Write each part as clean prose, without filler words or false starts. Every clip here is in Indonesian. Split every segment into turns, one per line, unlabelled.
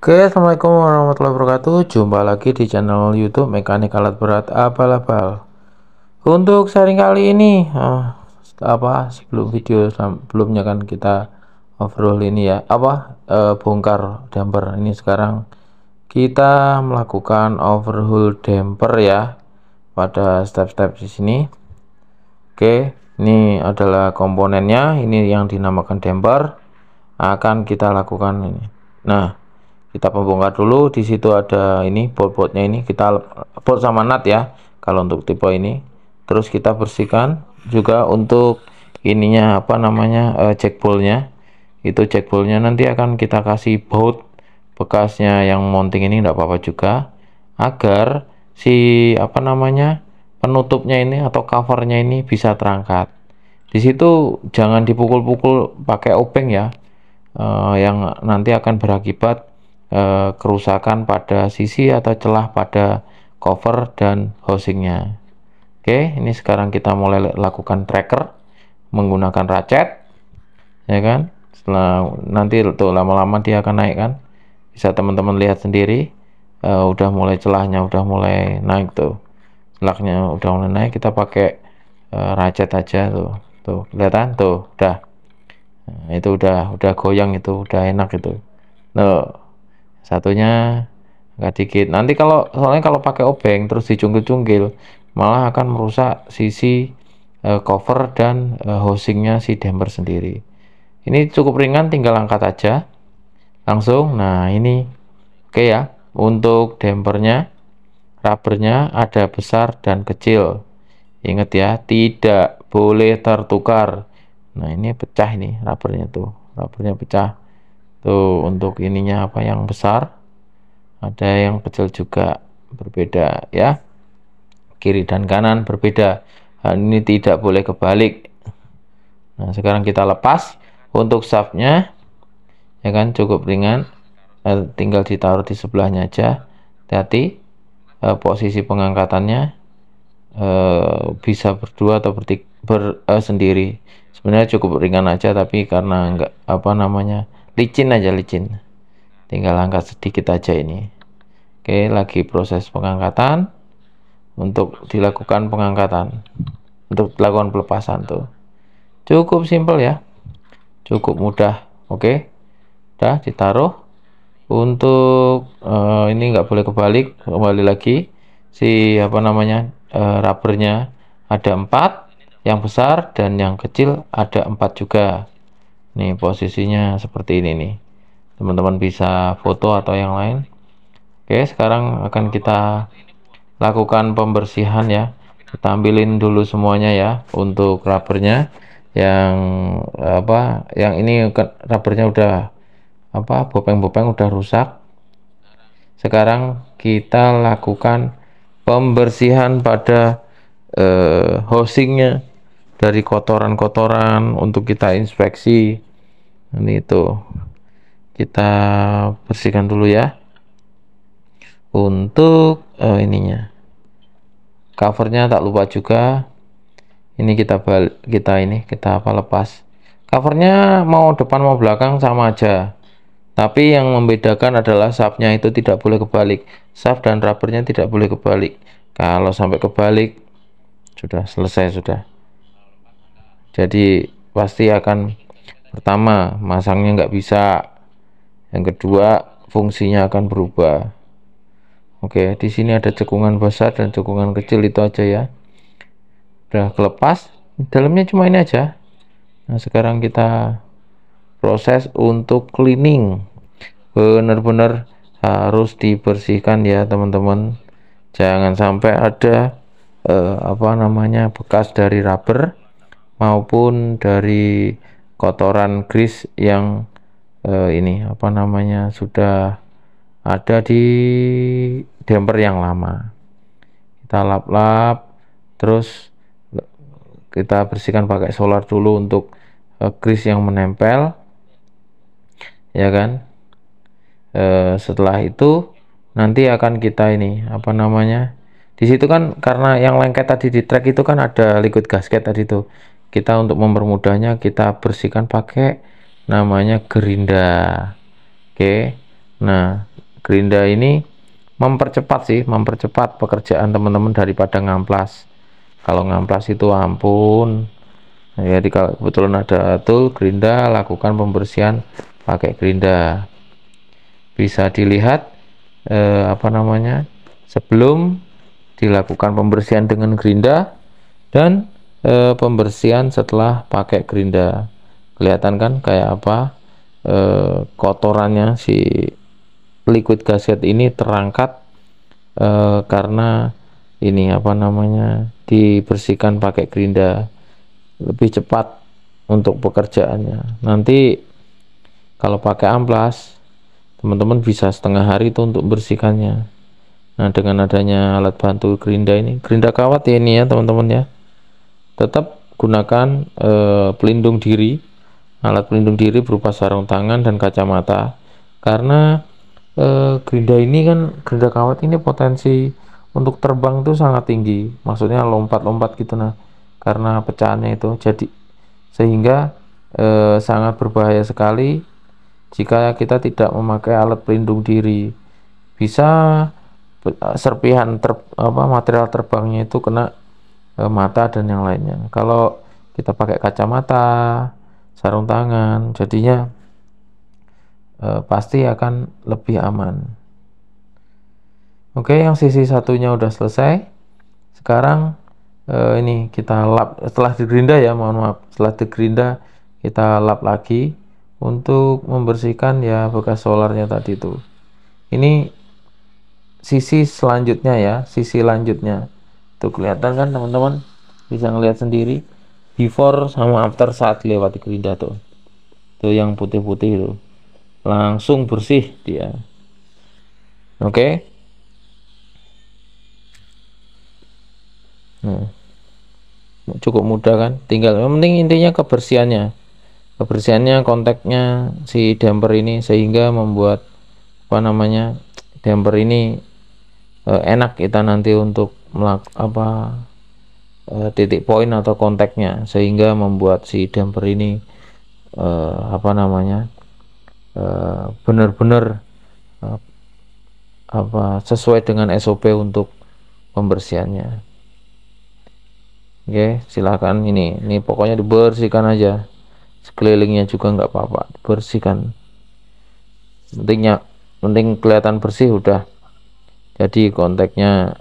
Oke, assalamualaikum warahmatullahi wabarakatuh. Jumpa lagi di channel YouTube Mekanik Alat Berat Abal-abal. Untuk sharing kali ini, sebelum video sebelumnya kan kita overhaul ini ya, bongkar damper. Ini sekarang kita melakukan overhaul damper ya, pada step-step di sini. Oke, ini adalah komponennya. Ini yang dinamakan damper. Akan kita lakukan ini. Nah, kita membongkar dulu. Di situ ada ini bolt-boltnya, ini kita bolt sama nut ya kalau untuk tipe ini. Terus kita bersihkan juga untuk ininya jack boltnya. Itu jack boltnya nanti akan kita kasih baut bekasnya yang mounting ini, enggak apa-apa juga, agar si penutupnya ini atau covernya ini bisa terangkat. Di situ jangan dipukul-pukul pakai obeng ya, yang nanti akan berakibat kerusakan pada sisi atau celah pada cover dan housingnya. Oke, ini sekarang kita mulai lakukan tracker menggunakan ratchet, ya kan. Setelah nanti tuh lama-lama dia akan naik kan, bisa teman-teman lihat sendiri. Udah mulai celahnya udah mulai naik tuh, celahnya udah mulai naik. Kita pakai ratchet aja tuh kelihatan tuh, udah. Nah, itu udah goyang, itu udah enak itu. Nah, satunya agak dikit. Nanti soalnya kalau pakai obeng terus dicungkil-cungkil malah akan merusak sisi cover dan housingnya si damper sendiri. Ini cukup ringan, tinggal angkat aja langsung. Nah, ini oke ya. Untuk dampernya, rubbernya ada besar dan kecil. Ingat ya, tidak boleh tertukar. Nah, ini pecah, ini rubbernya tuh, rubbernya pecah tuh. Untuk ininya yang besar, ada yang kecil juga, berbeda ya, kiri dan kanan berbeda. Ini tidak boleh kebalik. Nah, sekarang kita lepas. Untuk shaftnya ya kan cukup ringan, tinggal ditaruh di sebelahnya aja. Hati-hati posisi pengangkatannya, bisa berdua atau sendiri. Sebenarnya cukup ringan aja, tapi karena enggak licin aja, tinggal angkat sedikit aja ini. Oke, lagi proses pengangkatan. Untuk dilakukan pengangkatan, untuk dilakukan pelepasan tuh cukup simpel ya, cukup mudah. Oke, udah ditaruh. Untuk ini nggak boleh kebalik. Kembali lagi, si rubbernya ada 4, yang besar dan yang kecil ada 4 juga. Nih posisinya seperti ini nih, teman-teman bisa foto atau yang lain. Oke, sekarang akan kita lakukan pembersihan ya. Kita ambilin dulu semuanya ya. Untuk rubbernya yang ini rubbernya udah bopeng-bopeng, udah rusak. Sekarang kita lakukan pembersihan pada housingnya dari kotoran-kotoran untuk kita inspeksi. Ini itu kita bersihkan dulu ya. Untuk ininya, covernya tak lupa juga. Ini kita lepas. Covernya mau depan mau belakang sama aja, tapi yang membedakan adalah shaftnya itu tidak boleh kebalik. Shaft dan rubbernya tidak boleh kebalik. Kalau sampai kebalik sudah selesai sudah. Jadi pasti akan, pertama masangnya nggak bisa, yang kedua fungsinya akan berubah. Oke, di sini ada cekungan besar dan cekungan kecil, itu aja ya. Udah kelepas, dalamnya cuma ini aja. Nah, sekarang kita proses untuk cleaning. Benar-benar harus dibersihkan ya teman-teman. Jangan sampai ada bekas dari rubber maupun dari kotoran grease yang sudah ada di damper yang lama. Kita lap-lap, terus kita bersihkan pakai solar dulu untuk grease yang menempel, ya kan. Setelah itu nanti akan kita di situ kan, karena yang lengket tadi di trek itu kan ada liquid gasket tadi tuh. Kita untuk mempermudahnya kita bersihkan pakai gerinda. Oke. Nah, gerinda ini mempercepat pekerjaan teman-teman daripada ngamplas. Kalau ngamplas itu ampun. Jadi kalau kebetulan ada tool gerinda, lakukan pembersihan pakai gerinda. Bisa dilihat sebelum dilakukan pembersihan dengan gerinda dan pembersihan setelah pakai gerinda. Kelihatan kan kayak apa kotorannya si liquid gasket ini terangkat karena ini dibersihkan pakai gerinda, lebih cepat untuk pekerjaannya. Nanti kalau pakai amplas, teman-teman bisa setengah hari itu untuk bersihkannya. Nah, dengan adanya alat bantu gerinda ini, gerinda kawat ya ini ya teman-teman ya, tetap gunakan pelindung diri, alat pelindung diri berupa sarung tangan dan kacamata, karena gerinda ini kan, gerinda kawat ini potensi untuk terbang itu sangat tinggi, maksudnya lompat-lompat gitu. Nah, karena pecahannya itu, jadi sehingga sangat berbahaya sekali jika kita tidak memakai alat pelindung diri. Bisa serpihan material terbangnya itu kena mata dan yang lainnya. Kalau kita pakai kacamata, sarung tangan, jadinya pasti akan lebih aman. Oke, yang sisi satunya udah selesai. Sekarang ini kita lap setelah digerinda ya, mohon maaf, setelah digerinda kita lap lagi untuk membersihkan ya bekas solarnya tadi itu. Ini sisi selanjutnya ya, sisi lanjutnya tuh kelihatan kan teman-teman, bisa ngelihat sendiri before sama after saat lewati gerinda tuh yang putih-putih itu langsung bersih dia. Oke. Cukup mudah kan, tinggal yang penting intinya kebersihannya kontaknya si damper ini, sehingga membuat damper ini enak kita nanti untuk titik poin atau kontaknya, sehingga membuat si damper ini benar-benar sesuai dengan SOP untuk pembersihannya. Oke, silakan ini pokoknya dibersihkan aja, sekelilingnya juga nggak apa-apa, bersihkan, penting kelihatan bersih udah. Jadi kontaknya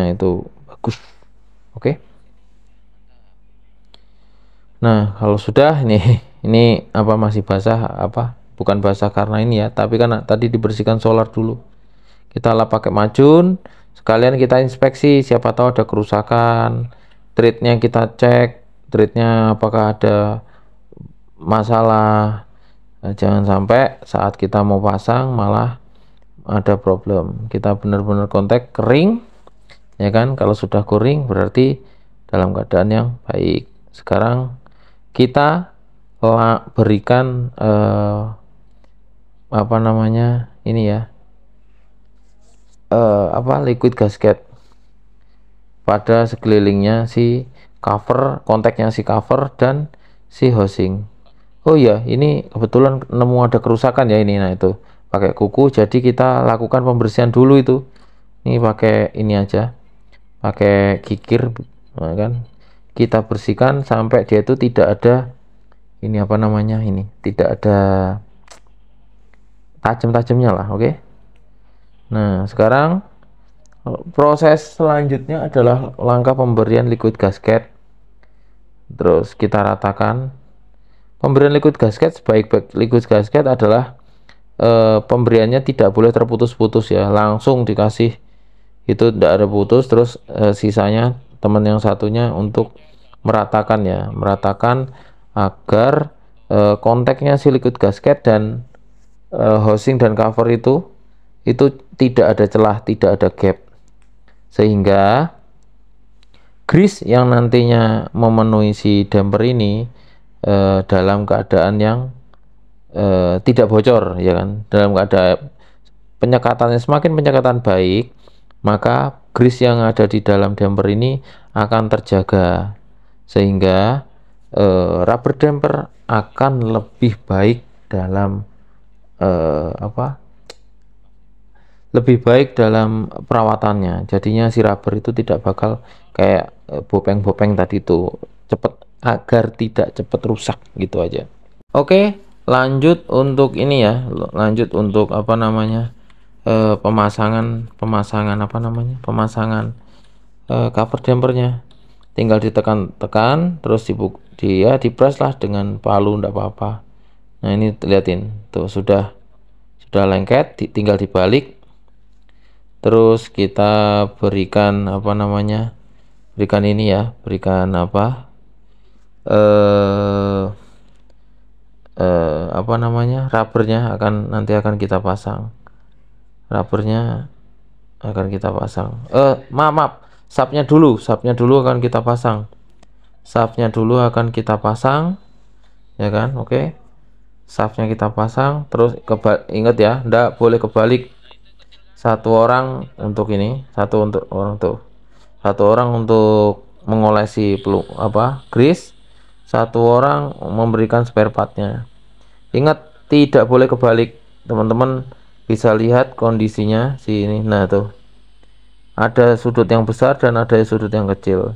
itu bagus. Oke. Nah, kalau sudah ini masih basah, bukan basah karena ini ya, tapi kan tadi dibersihkan solar dulu. Kita lap pakai macun, sekalian kita inspeksi siapa tahu ada kerusakan. Treatnya kita cek, treatnya apakah ada masalah. Jangan sampai saat kita mau pasang malah ada problem. Kita benar-benar kontak kering ya kan. Kalau sudah kering berarti dalam keadaan yang baik. Sekarang kita berikan liquid gasket pada sekelilingnya si cover, kontaknya si cover dan si housing. Oh iya, ini kebetulan nemu ada kerusakan ya ini. Nah, itu pakai kuku, jadi kita lakukan pembersihan dulu itu. Ini pakai ini aja, pakai kikir, nah, kan. Kita bersihkan sampai dia itu tidak ada tidak ada tajam-tajamnya lah, oke. Nah, sekarang proses selanjutnya adalah langkah pemberian liquid gasket. Terus kita ratakan. Pemberian liquid gasket, sebaik-baik liquid gasket adalah pemberiannya tidak boleh terputus-putus ya, langsung dikasih, itu tidak ada putus. Terus sisanya teman yang satunya untuk meratakan agar kontaknya si liquid gasket dan housing dan cover itu tidak ada celah, tidak ada gap, sehingga grease yang nantinya memenuhi si damper ini dalam keadaan yang tidak bocor ya kan. Dalam keadaan penyekatannya, semakin penyekatan baik, maka grease yang ada di dalam damper ini akan terjaga, sehingga rubber damper akan lebih baik dalam lebih baik dalam perawatannya. Jadinya si rubber itu tidak bakal kayak bopeng-bopeng tadi itu cepet, agar tidak cepet rusak gitu aja. Oke, lanjut untuk ini ya, lanjut untuk apa namanya, pemasangan apa namanya, pemasangan cover dampernya. Tinggal ditekan-tekan, terus dia dipres lah dengan palu, ndak apa-apa. Nah ini liatin, tuh sudah lengket, tinggal dibalik. Terus kita berikan apa namanya, berikan ini ya, berikan apa, apa namanya, rubbernya nanti akan kita pasang. Rubbernya akan kita pasang. Maaf, sapnya dulu akan kita pasang. Sapnya dulu akan kita pasang, ya kan? Oke. Sapnya kita pasang, terus ingat ya, ndak boleh kebalik. Satu orang untuk ini, satu orang untuk mengolesi grease, satu orang memberikan spare partnya. Ingat, tidak boleh kebalik. Teman-teman bisa lihat kondisinya ini. Nah tuh, ada sudut yang besar dan ada sudut yang kecil.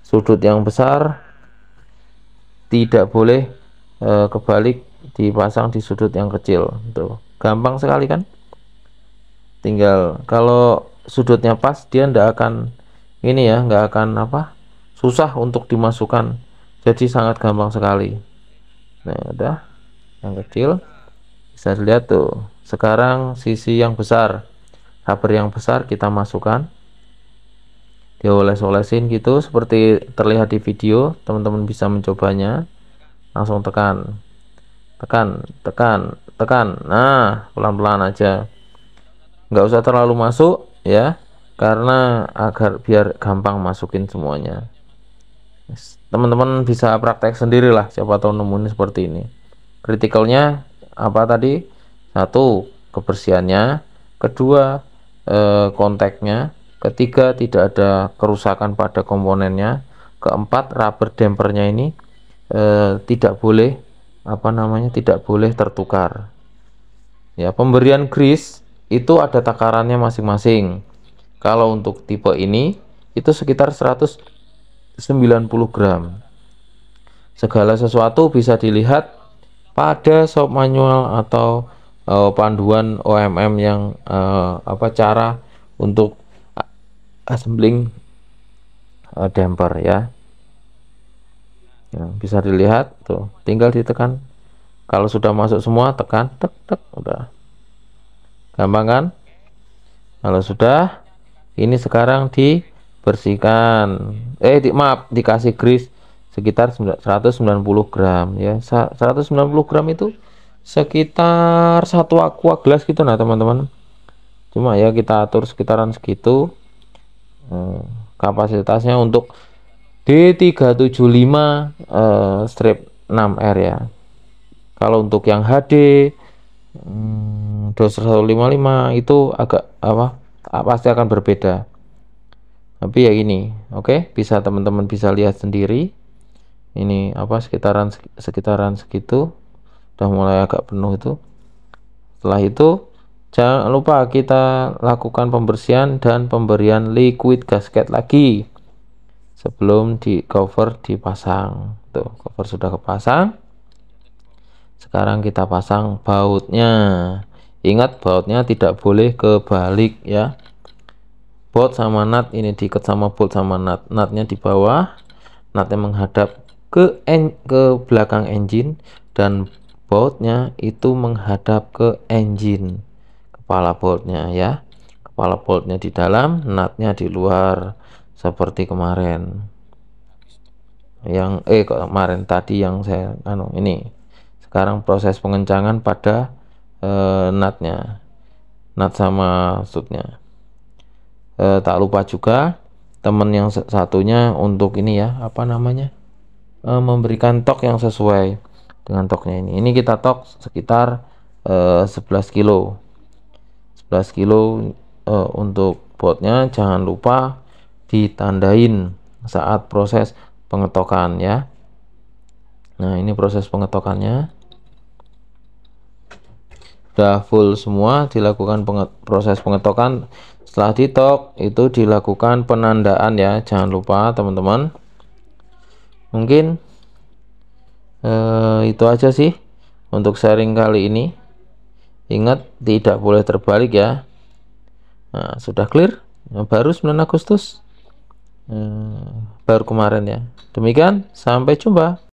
Sudut yang besar tidak boleh kebalik, dipasang di sudut yang kecil. Tuh, gampang sekali kan? Tinggal kalau sudutnya pas, dia ndak akan ini ya, nggak akan susah untuk dimasukkan, jadi sangat gampang sekali. Nah udah, yang kecil bisa dilihat tuh. Sekarang sisi yang besar, rubber yang besar kita masukkan, dioles-olesin gitu seperti terlihat di video. Teman-teman bisa mencobanya, langsung tekan. Nah pelan-pelan aja, nggak usah terlalu masuk ya, karena biar gampang masukin semuanya. Teman-teman bisa praktek sendirilah, siapa tahu nemuin seperti ini. Kritikalnya apa tadi? Satu, kebersihannya. Kedua, kontaknya. Ketiga, tidak ada kerusakan pada komponennya. Keempat, rubber dampernya ini tidak boleh tidak boleh tertukar ya. Pemberian grease itu ada takarannya masing-masing. Kalau untuk tipe ini itu sekitar 190 gram. Segala sesuatu bisa dilihat pada shop manual atau panduan OMM yang cara untuk assembling damper ya. Bisa dilihat tuh, tinggal ditekan. Kalau sudah masuk semua, tekan, tek tek, udah gampang kan? Kalau sudah, ini sekarang dibersihkan. Dikasih grease sekitar 190 gram ya. 190 gram itu sekitar 1 aqua gelas gitu nah teman-teman. Cuma ya kita atur sekitaran segitu. Kapasitasnya untuk D375 strip 6R ya. Kalau untuk yang HD 155 itu agak pasti akan berbeda. Tapi ya ini, oke, bisa teman-teman bisa lihat sendiri. Ini sekitaran segitu. Udah mulai agak penuh itu. Setelah itu jangan lupa kita lakukan pembersihan dan pemberian liquid gasket lagi sebelum cover dipasang. Tuh, cover sudah kepasang. Sekarang kita pasang bautnya. Ingat, bautnya tidak boleh kebalik ya. Bolt sama nut ini diikat sama bolt sama nut. Nutnya di bawah, nutnya menghadap ke belakang engine, dan bautnya itu menghadap ke engine. Kepala boltnya ya. Kepala boltnya di dalam, nutnya di luar. Seperti kemarin kemarin tadi yang saya ini. Sekarang proses pengencangan pada nutnya, nut sama shootnya. Tak lupa juga temen yang satunya untuk ini ya, memberikan tok yang sesuai dengan toknya ini. Ini kita tok sekitar 11 kilo untuk botnya. Jangan lupa ditandain saat proses pengetokan ya. Nah ini proses pengetokannya. sudah full semua, dilakukan proses pengetokan. Setelah ditok itu dilakukan penandaan ya, jangan lupa teman-teman. Mungkin itu aja sih untuk sharing kali ini. Ingat, tidak boleh terbalik ya. Nah, sudah clear? Baru 9 Agustus baru kemarin ya. Demikian, sampai jumpa.